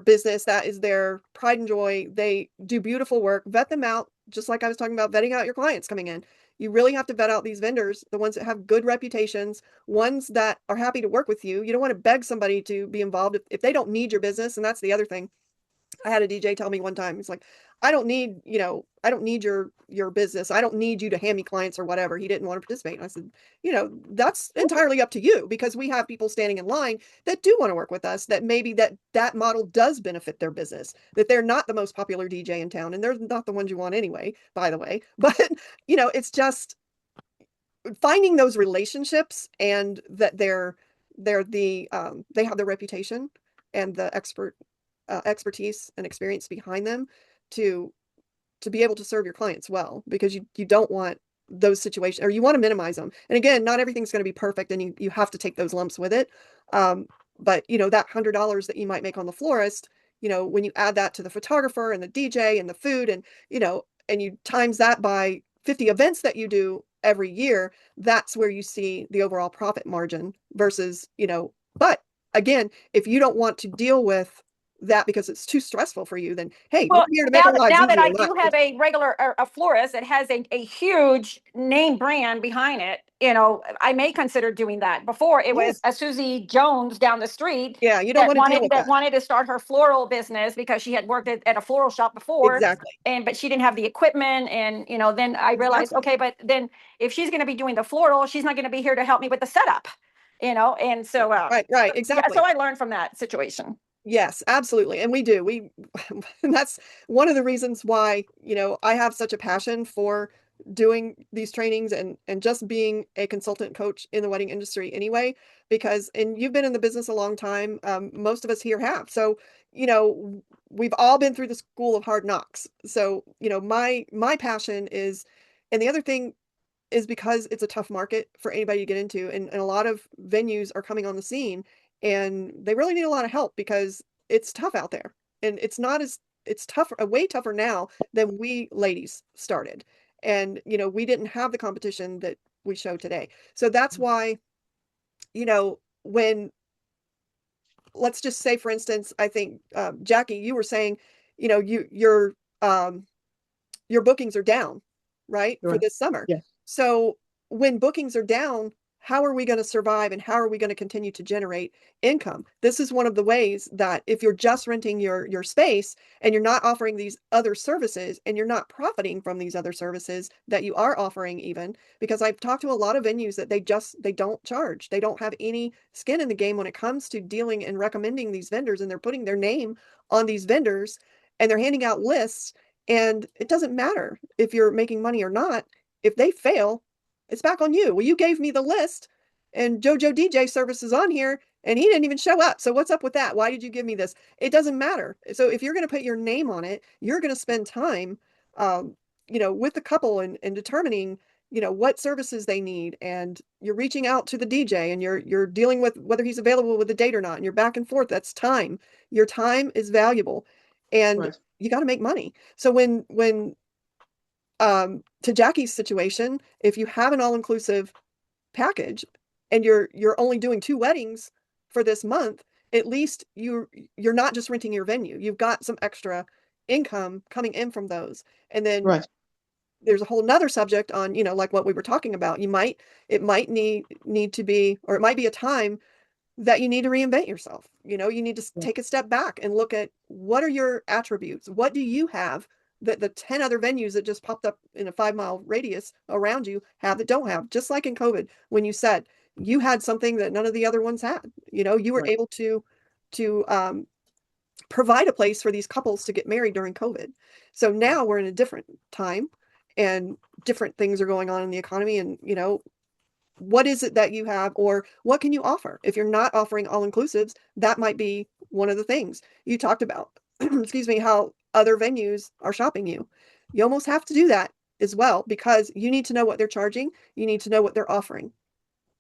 business. That is their pride and joy. They do beautiful work. Vet them out, just like I was talking about vetting out your clients coming in. You really have to vet out these vendors, the ones that have good reputations, ones that are happy to work with you. You don't want to beg somebody to be involved if they don't need your business. And that's the other thing. I had a DJ tell me one time, he's like, I don't need, you know, I don't need your business. I don't need you to hand me clients or whatever. He didn't want to participate. And I said, you know, that's entirely up to you, because we have people standing in line that do want to work with us, that maybe that model does benefit their business, that they're not the most popular DJ in town, and they're not the ones you want anyway, by the way. But, you know, it's just finding those relationships, and that they're the they have the reputation and the expertise and experience behind them to be able to serve your clients well, because you don't want those situations, or you want to minimize them. And again, not everything's going to be perfect, and you have to take those lumps with it. But you know, that $100 that you might make on the florist, you know, when you add that to the photographer and the DJ and the food, and you know, and you times that by 50 events that you do every year, that's where you see the overall profit margin versus, you know, but again, if you don't want to deal with that because it's too stressful for you, then hey, Well, we're here to make now, our lives now that easier. I do have a regular a florist that has a huge name brand behind it, you know, I may consider doing that. Before it was a Susie Jones down the street Yeah, you don't want to deal with that. wanted to start her floral business because she had worked at a floral shop before. Exactly. But she didn't have the equipment, and you know, then I realized, okay, but then if she's going to be doing the floral, she's not going to be here to help me with the setup, you know, and so Right, exactly. Yeah, so I learned from that situation. Yes, absolutely. And we do. And that's one of the reasons why, you know, I have such a passion for doing these trainings and just being a consultant coach in the wedding industry anyway, because, and you've been in the business a long time. Most of us here have. So, you know, we've all been through the school of hard knocks. So, you know, my passion is, and the other thing is because it's a tough market for anybody to get into, and a lot of venues are coming on the scene, and they really need a lot of help because it's tough out there, and it's tougher, way tougher now than we ladies started. And you know, we didn't have the competition that we show today. So that's why, you know, when, let's just say for instance, I think Jackie, you were saying, you know, your bookings are down, right, for this summer. Yes. So when bookings are down, how are we going to survive, and how are we going to continue to generate income? This is one of the ways that if you're just renting your space and you're not offering these other services, and you're not profiting from these other services that you are offering, even because I've talked to a lot of venues that they don't charge. They don't have any skin in the game when it comes to dealing and recommending these vendors, and they're putting their name on these vendors, and they're handing out lists. And it doesn't matter if you're making money or not. If they fail, it's back on you. Well, you gave me the list, and JoJo DJ service is on here, and he didn't even show up. So what's up with that? Why did you give me this? It doesn't matter. So if you're going to put your name on it, you're going to spend time, you know, with the couple, and determining, you know, what services they need. And you're reaching out to the DJ, and you're dealing with whether he's available with the date or not. And you're back and forth. That's time. Your time is valuable, and Right. you got to make money. So when to Jackie's situation, if you have an all-inclusive package and you're only doing 2 weddings for this month, at least you're not just renting your venue. You've got some extra income coming in from those. And then Right. there's a whole nother subject on, you know, like what we were talking about. It might need to be, or it might be a time that you need to reinvent yourself. You know, you need to take a step back and look at, what are your attributes? What do you have that the 10 other venues that just popped up in a 5-mile radius around you have that don't have? Just like in COVID, when you said you had something that none of the other ones had, you know, you were Right. able to provide a place for these couples to get married during COVID. So now we're in a different time, and different things are going on in the economy. And, you know, what is it that you have, or what can you offer? If you're not offering all inclusives, that might be one of the things you talked about. Excuse me, how other venues are shopping you. You almost have to do that as well, because you need to know what they're charging. You need to know what they're offering.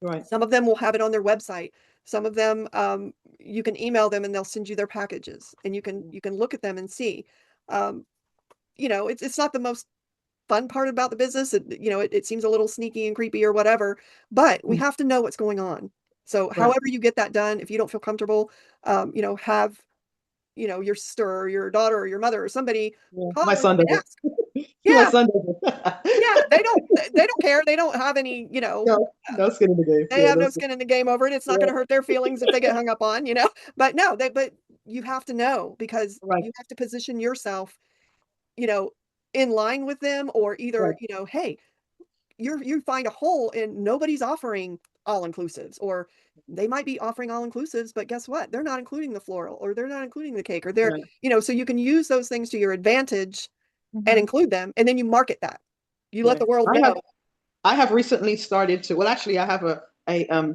Right. Some of them will have it on their website. Some of them, you can email them and they'll send you their packages, and you can look at them and see. You know, it's not the most fun part about the business. It seems a little sneaky and creepy or whatever, but we have to know what's going on. So Right. however you get that done, if you don't feel comfortable, have, your sister or your daughter or your mother or somebody Yeah. call My and son does it. ask. My Yeah, son does yeah, it. they don't care. They don't have any, No skin in the game. they Yeah, have no no skin. skin in the game over it. It's not Yeah, going to hurt their feelings if they get hung up on, But no, but you have to know, because right, you have to position yourself, you know, in line with them, or either, right, hey, you find a hole and nobody's offering all inclusives, or they might be offering all inclusives, but guess what? They're not including the floral, or they're not including the cake, or they're, right. so you can use those things to your advantage and Mhm. include them, and then you market that. You let Yeah. the world I have know. I have recently started to, well, actually, I have a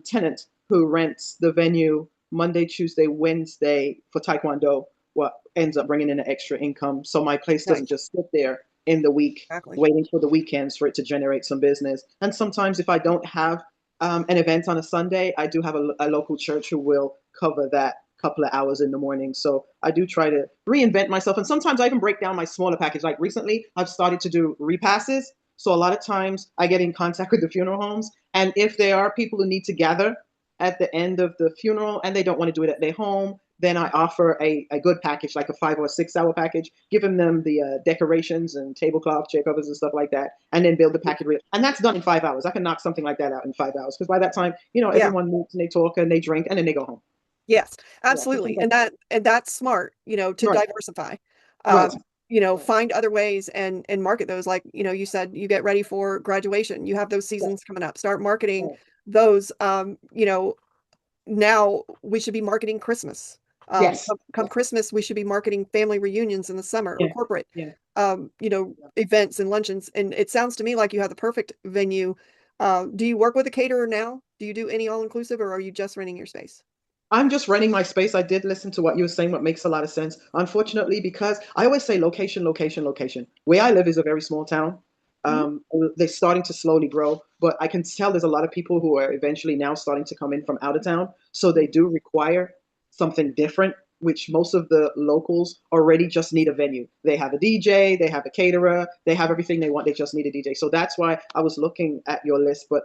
tenant who rents the venue Monday, Tuesday, Wednesday for Taekwondo, what ends up bringing in an extra income. So my place doesn't Nice. just sit there in the week Exactly. waiting for the weekends for it to generate some business. And sometimes if I don't have an event on a Sunday, I do have a local church who will cover that couple of hours in the morning. So I do try to reinvent myself. And sometimes I even break down my smaller package. Like recently, I've started to do repasses. So a lot of times I get in contact with the funeral homes, and if there are people who need to gather at the end of the funeral and they don't want to do it at their home, then I offer a good package, like a 5 or 6 hour package, giving them the decorations and tablecloth, chair covers, and stuff like that, and then build the package. And that's done in 5 hours. I can knock something like that out in 5 hours, because by that time, Yeah. everyone meets and they talk and they drink and then they go home. Yes, Yeah, absolutely. And that's smart, to right, diversify. right, Find other ways and market those. Like, you said you get ready for graduation. You have those seasons coming up. Start marketing right. those. Now we should be marketing Christmas. Yes, Come Christmas, we should be marketing family reunions in the summer, or yeah, corporate, yeah. events and luncheons. And it sounds to me like you have the perfect venue. Do you work with a caterer now? Do you do any all-inclusive, or are you just renting your space? I'm just renting my space. I did listen to what you were saying, what makes a lot of sense. Unfortunately, because I always say location, location, location. Where I live is a very small town. Mhm. They're starting to slowly grow, but I can tell there's a lot of people who are eventually now starting to come in from out of town. So they do require something different, which most of the locals already just need a venue. They have a DJ, they have a caterer, they have everything they want. They just need a DJ. So that's why I was looking at your list. But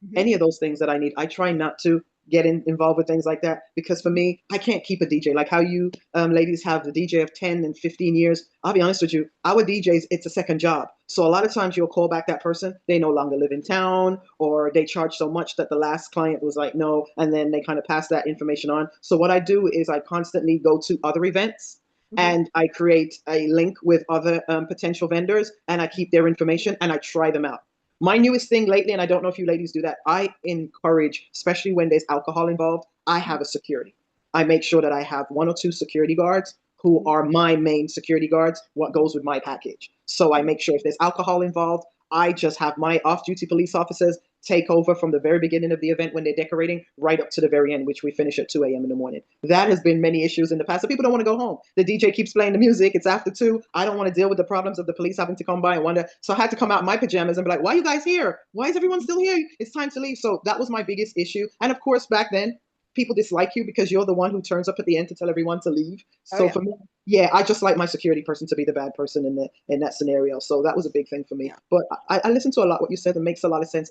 Mhm. any of those things that I need, I try not to get involved with things like that, because for me, I can't keep a DJ. Like how you ladies have the DJ of 10 and 15 years. I'll be honest with you, our DJs, it's a second job. So a lot of times you'll call back that person, they no longer live in town, or they charge so much that the last client was like, no, and then they kind of pass that information on. So what I do is I constantly go to other events Mhm. and I create a link with other potential vendors, and I keep their information and I try them out. My newest thing lately, and I don't know if you ladies do that, I encourage, especially when there's alcohol involved, I have a security. I make sure that I have 1 or 2 security guards who are my main security guards, what goes with my package. So I make sure if there's alcohol involved, I just have my off duty police officers take over from the very beginning of the event when they're decorating right up to the very end, which we finish at 2 a.m. in the morning. That has been many issues in the past. So people don't want to go home. The DJ keeps playing the music. It's after 2. I don't want to deal with the problems of the police having to come by and wonder. So I had to come out in my pajamas and be like, why are you guys here? Why is everyone still here? It's time to leave. So that was my biggest issue. And of course, back then, people dislike you because you're the one who turns up at the end to tell everyone to leave. Oh, So yeah. for me, yeah, I just like my security person to be the bad person in that scenario. So that was a big thing for me. Yeah. But I listen to a lot what you said. It makes a lot of sense.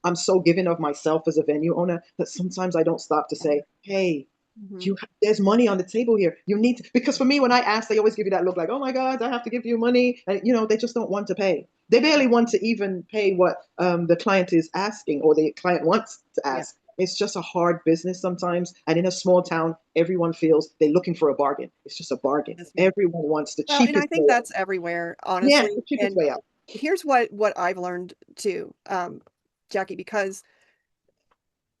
I'm so giving of myself as a venue owner that sometimes I don't stop to say, hey, Mhm. there's money on the table here. You need to, because for me, when I ask, they always give you that look like, oh my God, I have to give you money. And they just don't want to pay. They barely want to even pay what the client is asking or the client wants to ask. It's just a hard business sometimes. And in a small town, everyone feels they're looking for a bargain. It's just a bargain. Yes, ma'am. Everyone wants the Well, and I cheapest think way out. that's everywhere, Yeah, honestly. the cheapest And way out. here's what I've learned too, Jackie, because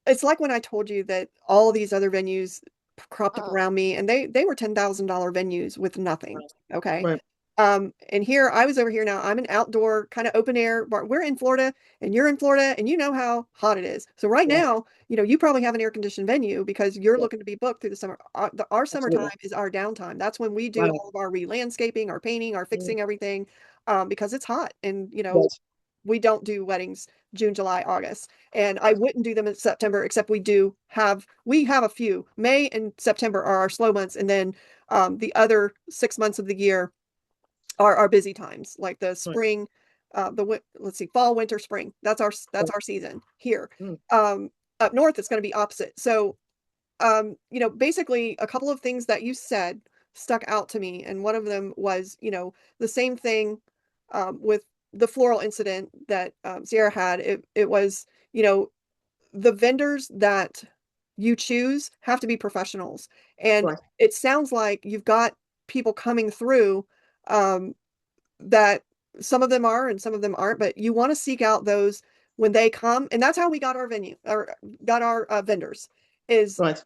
it's like when I told you that all these other venues cropped up around me, and they were $10,000 venues with nothing. Okay. Right. And here I was over here now. I'm an outdoor kind of open air bar. We're in Florida and you're in Florida, and you know how hot it is. So right Yeah, now, you probably have an air conditioned venue because you're yeah, looking to be booked through the summer. Our summertime absolutely. is our downtime. That's when we do Right. all of our re-landscaping, our painting, our Mm, fixing everything, because it's hot, and right. we don't do weddings June, July, August. And I wouldn't do them in September, except we have a few. May and September are our slow months. And then the other 6 months of the year are our busy times, like the spring, let's see, fall, winter, spring. That's our season here. Up north, it's going to be opposite. So, basically a couple of things that you said stuck out to me. And one of them was, the same thing with the floral incident that Sierra had. It was, the vendors that you choose have to be professionals. And Right. it sounds like you've got people coming through that some of them are and some of them aren't, but you want to seek out those when they come. And that's how we got our venue or got our vendors is Right.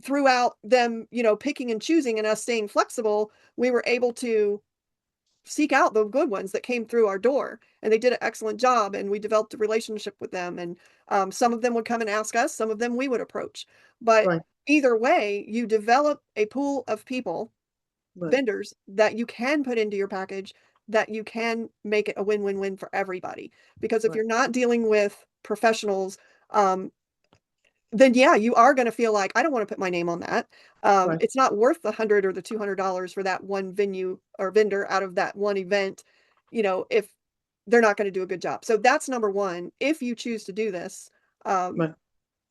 throughout them, picking and choosing and us staying flexible, we were able to seek out the good ones that came through our door, and they did an excellent job, and we developed a relationship with them. And some of them would come and ask us, some of them we would approach. But Right. either way, you develop a pool of people, Right. vendors that you can put into your package, that you can make it a win-win-win for everybody. Because if Right. you're not dealing with professionals, then yeah, you are going to feel like, I don't want to put my name on that. Right. It's not worth the $100 or the $200 for that one venue or vendor out of that one event, if they're not going to do a good job. So that's number one. If you choose to do this, Right.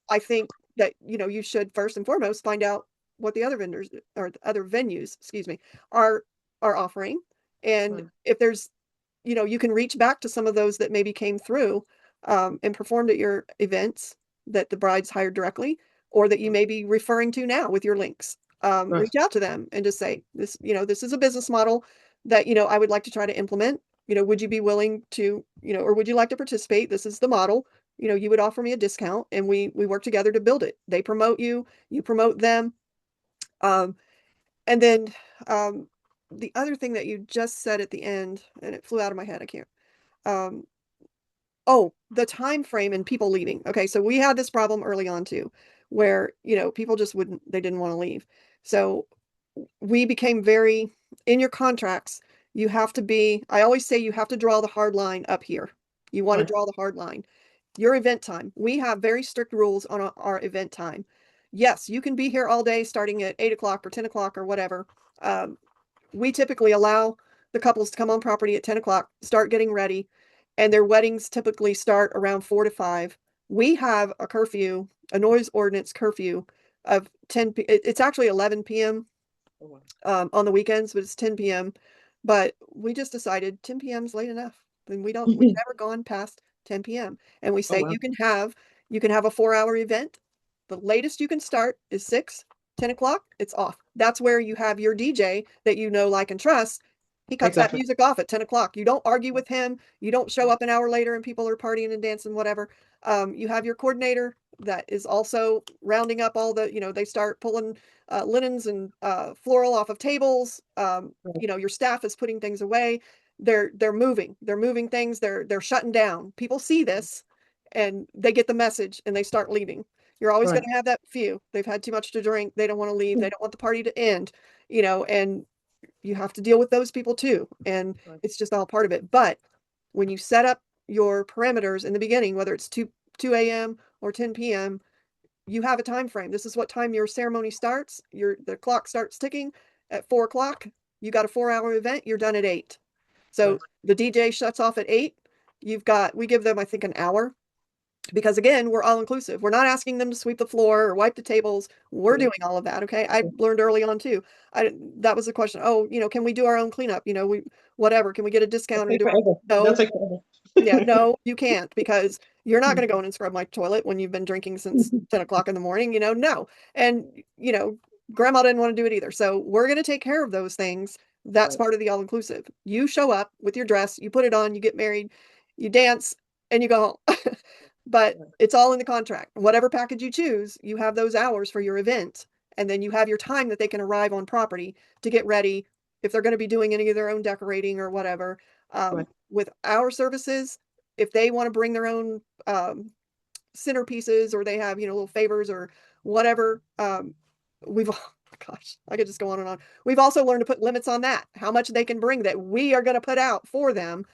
I think that, you should first and foremost find out what the other vendors or the other venues, excuse me, are offering. And Right. if there's, you can reach back to some of those that maybe came through and performed at your events that the brides hired directly, or that you may be referring to now with your links. Right. Reach out to them and just say, this is a business model that, I would like to try to implement. Would you be willing to, or would you like to participate? This is the model. You would offer me a discount, and we work together to build it. They promote you, you promote them. And then the other thing that you just said at the end, and it flew out of my head, I can't. Oh, the time frame and people leaving. Okay, so we had this problem early on too, where, people just they didn't want to leave. So we became very, in your contracts, I always say you have to draw the hard line up here. You want to Right. draw the hard line. Your event time. We have very strict rules on our event time. Yes, you can be here all day starting at 8 o'clock or 10 o'clock or whatever. We typically allow the couples to come on property at 10 o'clock, start getting ready, and their weddings typically start around 4 to 5. We have a curfew, a noise ordinance curfew of 10 it's actually 11 p.m. Oh, wow. On the weekends, but it's 10 p.m. But we just decided 10 p.m. is late enough. Then we've never gone past 10 p.m. And we Oh, say wow. you can have a 4-hour event. The latest you can start is 6, 10 o'clock, it's off. That's where you have your DJ that like, and trust. He cuts that Exactly. music off at 10 o'clock. You don't argue with him. You don't show up an hour later and people are partying and dancing, whatever. You have your coordinator that is also rounding up all the, they start pulling linens and floral off of tables. Right. Your staff is putting things away. They're moving things. They're shutting down. People see this and they get the message and they start leaving. You're always Right. going to have that few. They've had too much to drink. They don't want to leave. They don't want the party to end, and you have to deal with those people too. And Right. it's just all part of it. But when you set up your parameters in the beginning, whether it's 2 a.m. or 10 p.m., you have a time frame. This is what time your ceremony starts. The clock starts ticking at 4 o'clock. You got a 4-hour event. You're done at 8. So Right. the DJ shuts off at 8. We give them, I think, an hour. Because again, we're all inclusive. We're not asking them to sweep the floor or wipe the tables. We're Yeah. doing all of that. Okay. I learned early on too. That was the question. Oh, can we do our own cleanup? Whatever. Can we get a discount and do it? Forever. No. They'll take forever. Yeah, no, you can't, because you're not going to go in and scrub my toilet when you've been drinking since 10 o'clock in the morning, no. And, grandma didn't want to do it either. So we're going to take care of those things. That's Right. part of the all inclusive. You show up with your dress, you put it on, you get married, you dance, and you go home. But Right. it's all in the contract. Whatever package you choose, you have those hours for your event. And then you have your time that they can arrive on property to get ready if they're going to be doing any of their own decorating or whatever. Right. With our services, if they want to bring their own centerpieces, or they have, little favors or whatever, gosh, I could just go on and on. We've also learned to put limits on that, how much they can bring that we are going to put out for them.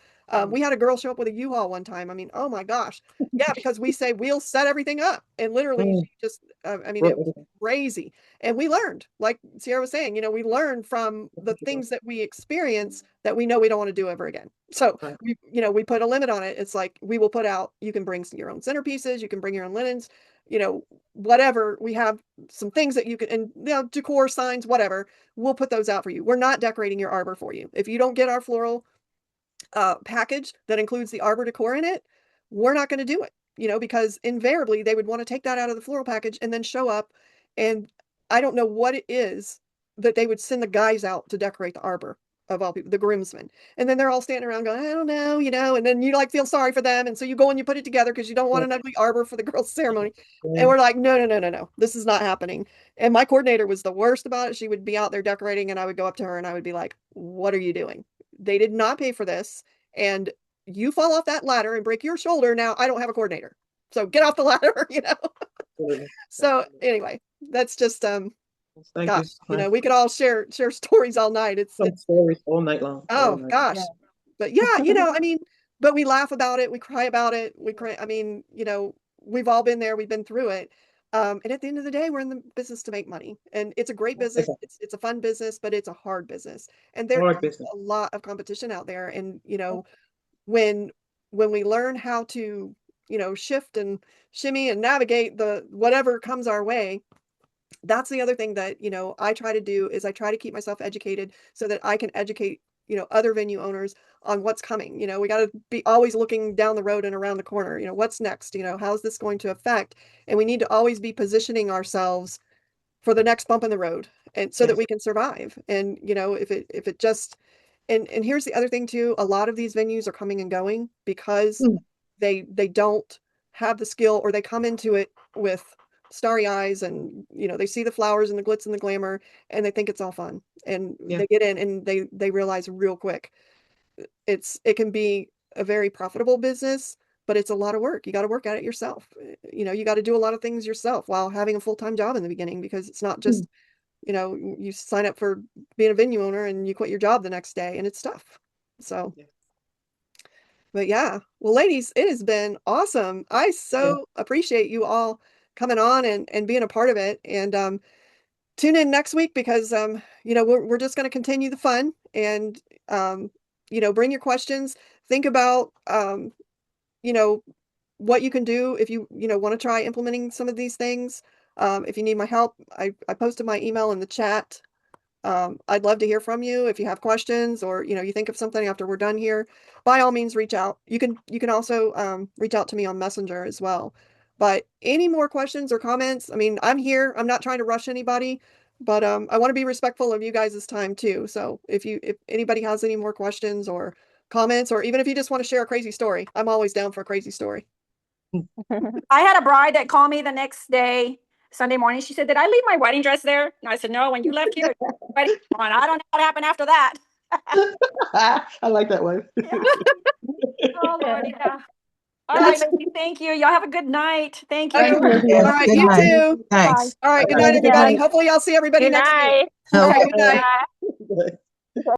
We had a girl show up with a U-Haul one time. I mean, oh my gosh. Yeah, because we say we'll set everything up, and literally she just, I mean, it was crazy. And we learned, like Sierra was saying, we learned from the things that we experience that we know we don't want to do ever again. So Right. we put a limit on it. It's like, we will put out, you can bring your own centerpieces, you can bring your own linens, whatever. We have some things that you can, and decor, signs, whatever, we'll put those out for you. We're not decorating your arbor for you. If you don't get our floral package that includes the arbor decor in it, we're not going to do it, because invariably they would want to take that out of the floral package and then show up, and I don't know what it is that they would send the guys out to decorate the arbor, of all people, the groomsmen, and then they're all standing around going, I don't know, and then you like feel sorry for them, and so you go and you put it together because you don't want an ugly arbor for the girls' ceremony. And we're like, no, this is not happening. And my coordinator was the worst about it. She would be out there decorating, and I would go up to her and I would be like, what are you doing? They did not pay for this, and you fall off that ladder and break your shoulder. Now I don't have a coordinator, so get off the ladder. So anyway, that's just Thank gosh, you. we could all share stories all night. It's Some stories all night long. oh all night. gosh, Yeah. but yeah, I mean, but we laugh about it, we cry about it, we cry. I mean, we've all been there, we've been through it. And at the end of the day, we're in the business to make money, and it's a great business. Exactly. It's a fun business, but it's a hard business, and there Hard is business. a lot of competition out there. And when we learn how to shift and shimmy and navigate the whatever comes our way, that's the other thing that I try to do, is I try to keep myself educated so that I can educate other venue owners on what's coming. We got to be always looking down the road and around the corner. What's next? How's this going to affect? And we need to always be positioning ourselves for the next bump in the road, and so that Yes. we can survive. And if it just, and here's the other thing too, a lot of these venues are coming and going because they don't have the skill, or they come into it with starry eyes, and they see the flowers and the glitz and the glamour, and they think it's all fun, and Yeah. they get in and they realize real quick it can be a very profitable business, but it's a lot of work. You got to work at it yourself. You got to do a lot of things yourself while having a full-time job in the beginning, because it's not just you sign up for being a venue owner and you quit your job the next day, and it's tough. So Yeah. but yeah, well, ladies, it has been awesome. I so appreciate you all coming on and being a part of it. And tune in next week, because we're just going to continue the fun, and bring your questions. Think about what you can do if you want to try implementing some of these things. If you need my help, I posted my email in the chat. I'd love to hear from you if you have questions, or you think of something after we're done here. By all means, reach out. You can also reach out to me on Messenger as well. But any more questions or comments? I mean, I'm here. I'm not trying to rush anybody, but I want to be respectful of you guys' time too. So if anybody has any more questions or comments, or even if you just want to share a crazy story, I'm always down for a crazy story. I had a bride that called me the next day, Sunday morning. She said, did I leave my wedding dress there? And I said, no, when you left here, wedding on. I don't know what happened after that. I like that one. Oh, Lord, yeah. All right, ladies, thank you. Y'all have a good night. Thank you. Thank you. All right, you too. Thanks. All right, good Bye. night, everybody. Night. Hopefully I'll see everybody Good next week. night. All right, Okay. good night. Bye. Good.